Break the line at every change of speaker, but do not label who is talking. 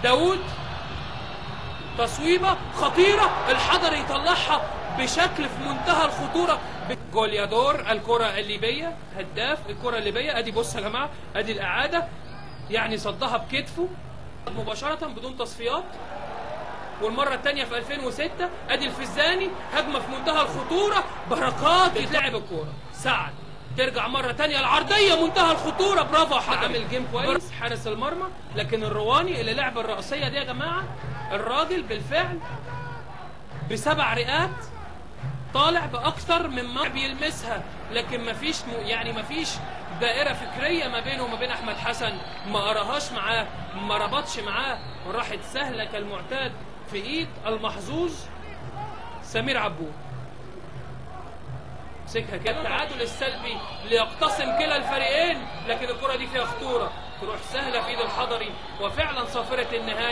داوود تصويبه خطيره، الحضري يطلعها بشكل في منتهى الخطوره. جوليادور الكره الليبيه، هداف الكره الليبيه. ادي بص يا جماعه، ادي الاعاده، يعني صدها بكتفه مباشره بدون تصفيات. والمره الثانيه في 2006 ادي الفزاني، هجمه في منتهى الخطوره، بركات يتلعب الكوره، سعد ترجع مره ثانيه العرضيه منتهى الخطوره، برافو حكم. عامل جيم كويس حارس المرمى، لكن الرواني اللي لعب الرأسيه دي يا جماعه، الراجل بالفعل بسبع رئات طالع باكثر من ما بيلمسها، لكن مفيش يعني مفيش دائره فكريه ما بينه وما بين احمد حسن، ما قراهاش معاه، ما ربطش معاه، وراحت سهله كالمعتاد في ايد المحظوظ سمير عبود. مسكها كده، التعادل السلبي ليقتسم كلا الفريقين، لكن الكره دي فيها خطوره، تروح سهله في ايد الحضري، وفعلا صافره النهايه.